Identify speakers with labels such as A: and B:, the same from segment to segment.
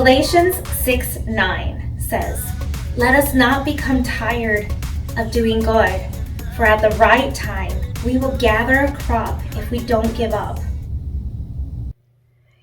A: Galatians 6:9 says, "Let us not become tired of doing good, for at the right time we will gather a crop if we don't give up."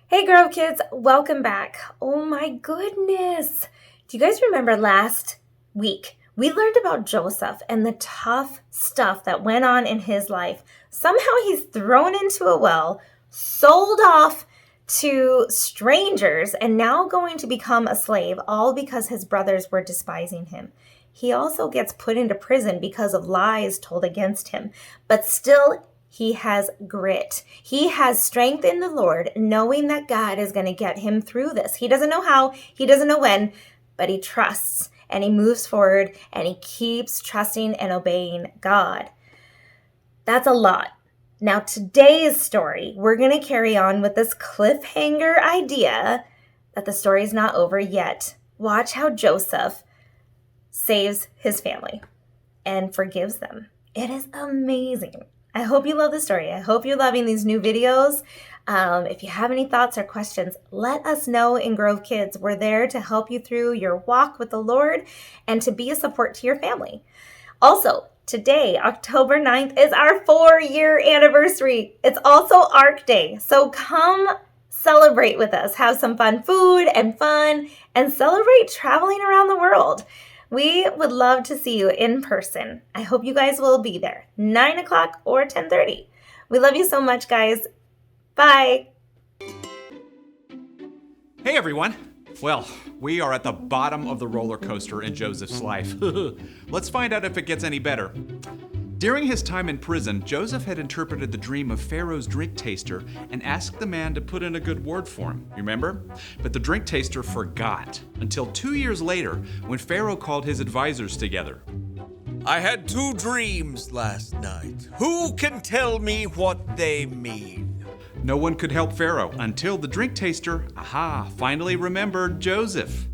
A: Hey Grove Kids, welcome back. Oh my goodness. Do you guys remember last week we learned about Joseph and the tough stuff that went on in his life? Somehow he's thrown into a well, sold off to strangers, and now going to become a slave, all because his brothers were despising him. He also gets put into prison because of lies told against him, but still he has grit. He has strength in the Lord, knowing that God is going to get him through this. He doesn't know how, he doesn't know when, but he trusts and he moves forward and he keeps trusting and obeying God. That's a lot. Now, today's story, we're going to carry on with this cliffhanger idea that the story's not over yet. Watch how Joseph saves his family and forgives them. It is amazing. I hope you love the story. I hope you're loving these new videos. If you have any thoughts or questions, let us know in Grove Kids. We're there to help you through your walk with the Lord and to be a support to your family. Also, today, October 9th, is our 4-year anniversary. It's also ARC Day, so come celebrate with us. Have some fun food and fun, and celebrate traveling around the world. We would love to see you in person. I hope you guys will be there, 9 o'clock or 10:30. We love you so much, guys. Bye.
B: Hey, everyone. Well, we are at the bottom of the roller coaster in Joseph's life. Let's find out if it gets any better. During his time in prison, Joseph had interpreted the dream of Pharaoh's drink taster and asked the man to put in a good word for him. Remember? But the drink taster forgot until 2 years later when Pharaoh called his advisors together.
C: I had 2 dreams last night. Who can tell me what they mean?
B: No one could help Pharaoh until the drink taster, finally remembered Joseph.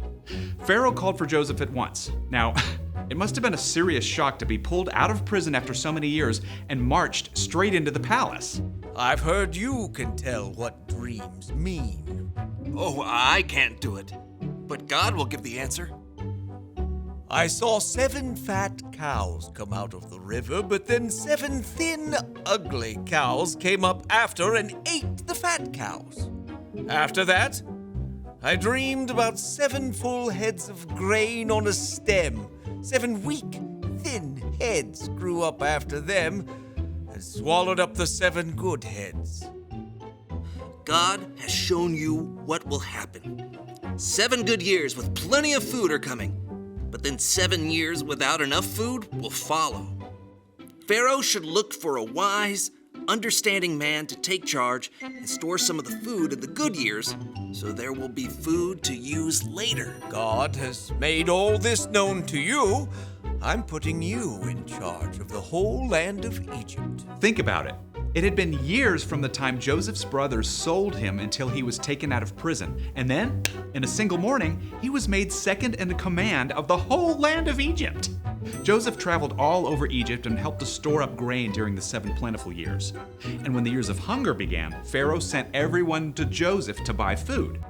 B: Pharaoh called for Joseph at once. Now, it must have been a serious shock to be pulled out of prison after so many years and marched straight into the palace.
C: I've heard you can tell what dreams mean.
D: Oh, I can't do it. But God will give the answer.
C: I saw 7 fat cows come out of the river, but then 7 thin, ugly cows came up after and ate the fat cows. After that, I dreamed about 7 full heads of grain on a stem. 7 weak, thin heads grew up after them and swallowed up the 7 good heads.
D: God has shown you what will happen. 7 good years with plenty of food are coming. But then 7 years without enough food will follow. Pharaoh should look for a wise, understanding man to take charge and store some of the food in the good years so there will be food to use later.
C: God has made all this known to you. I'm putting you in charge of the whole land of Egypt.
B: Think about it. It had been years from the time Joseph's brothers sold him until he was taken out of prison. And then, in a single morning, he was made second in command of the whole land of Egypt. Joseph traveled all over Egypt and helped to store up grain during the 7 plentiful years. And when the years of hunger began, Pharaoh sent everyone to Joseph to buy food.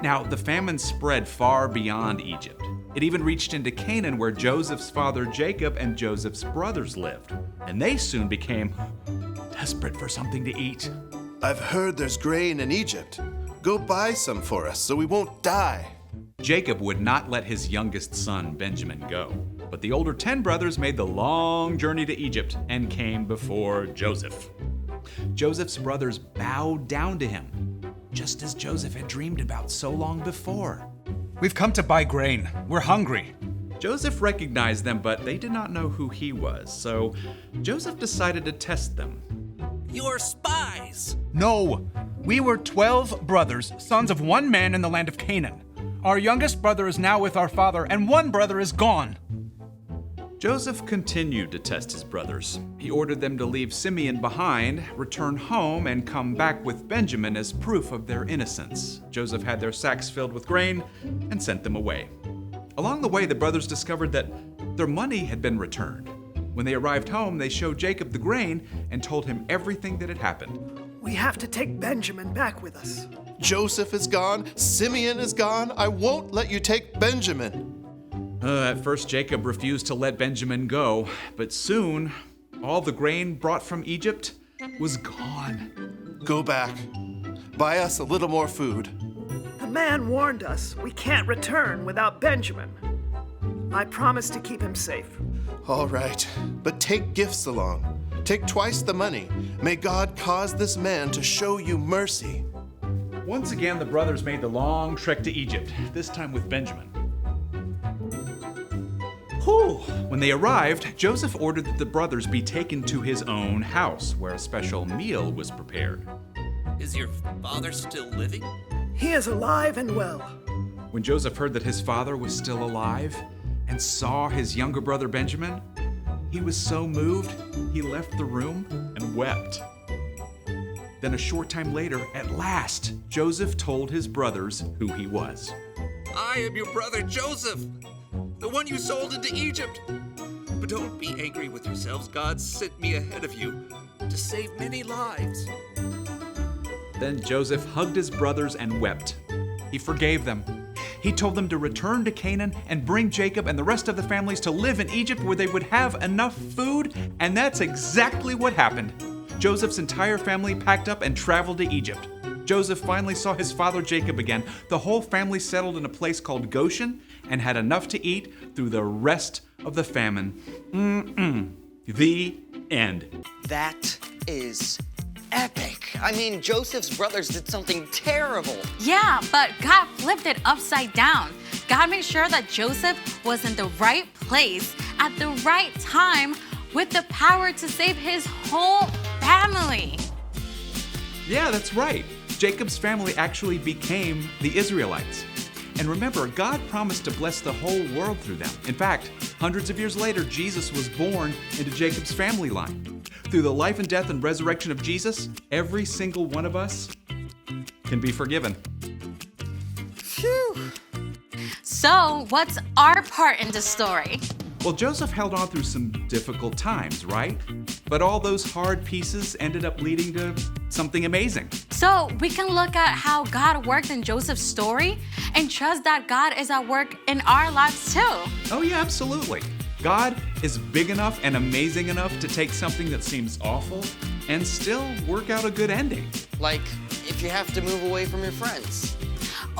B: Now, the famine spread far beyond Egypt. It even reached into Canaan, where Joseph's father Jacob and Joseph's brothers lived. And they soon became desperate for something to eat.
E: I've heard there's grain in Egypt. Go buy some for us so we won't die.
B: Jacob would not let his youngest son, Benjamin, go. But the older 10 brothers made the long journey to Egypt and came before Joseph. Joseph's brothers bowed down to him, just as Joseph had dreamed about so long before.
F: We've come to buy grain. We're hungry.
B: Joseph recognized them, but they did not know who he was, so Joseph decided to test them.
D: You're spies!
F: No, we were 12 brothers, sons of one man in the land of Canaan. Our youngest brother is now with our father, and one brother is gone.
B: Joseph continued to test his brothers. He ordered them to leave Simeon behind, return home, and come back with Benjamin as proof of their innocence. Joseph had their sacks filled with grain and sent them away. Along the way, the brothers discovered that their money had been returned. When they arrived home, they showed Jacob the grain and told him everything that had happened.
G: We have to take Benjamin back with us.
E: Joseph is gone. Simeon is gone. I won't let you take Benjamin.
B: At first, Jacob refused to let Benjamin go, but soon, all the grain brought from Egypt was gone.
E: Go back. Buy us a little more food.
G: The man warned us we can't return without Benjamin. I promise to keep him safe.
E: All right, but take gifts along. Take twice the money. May God cause this man to show you mercy.
B: Once again, the brothers made the long trek to Egypt, this time with Benjamin. Whew. When they arrived, Joseph ordered that the brothers be taken to his own house, where a special meal was prepared.
D: Is your father still living?
G: He is alive and well.
B: When Joseph heard that his father was still alive and saw his younger brother Benjamin, he was so moved, he left the room and wept. Then a short time later, at last, Joseph told his brothers who he was.
D: I am your brother Joseph, the one you sold into Egypt. But don't be angry with yourselves. God sent me ahead of you to save many lives.
B: Then Joseph hugged his brothers and wept. He forgave them. He told them to return to Canaan and bring Jacob and the rest of the families to live in Egypt where they would have enough food, and that's exactly what happened. Joseph's entire family packed up and traveled to Egypt. Joseph finally saw his father Jacob again. The whole family settled in a place called Goshen and had enough to eat through the rest of the famine. The end.
H: That is epic. I mean, Joseph's brothers did something terrible.
I: Yeah, but God flipped it upside down. God made sure that Joseph was in the right place at the right time with the power to save his whole family.
B: Yeah, that's right. Jacob's family actually became the Israelites. And remember, God promised to bless the whole world through them. In fact, hundreds of years later, Jesus was born into Jacob's family line. Through the life and death and resurrection of Jesus, every single one of us can be forgiven.
H: Phew.
I: So, what's our part in the story?
B: Well, Joseph held on through some difficult times, right? But all those hard pieces ended up leading to something amazing.
I: So, we can look at how God worked in Joseph's story and trust that God is at work in our lives too.
B: Oh yeah, absolutely. God is big enough and amazing enough to take something that seems awful and still work out a good ending.
H: Like, if you have to move away from your friends.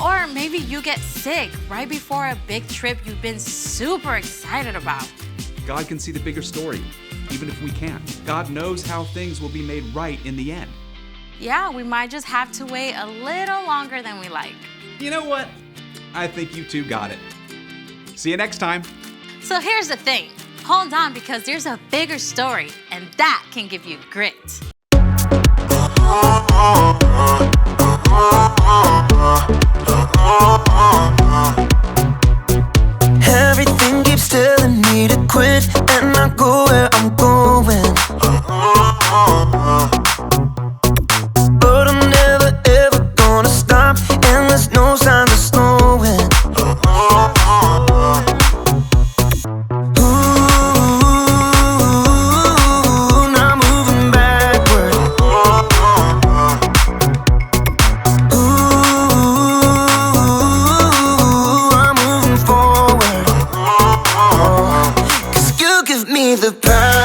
I: Or maybe you get sick right before a big trip you've been super excited about.
B: God can see the bigger story, even if we can't. God knows how things will be made right in the end.
I: Yeah, we might just have to wait a little longer than we like.
B: You know what? I think you two got it. See you next time.
I: So here's the thing. Hold on, because there's a bigger story, and that can give you grit.
J: Everything keeps telling me to quit and not go where I'm going. But I'm never ever gonna stop, and there's no sign of slowing. Ooh, now moving backward. Ooh, I'm moving forward. 'Cause you give me the power.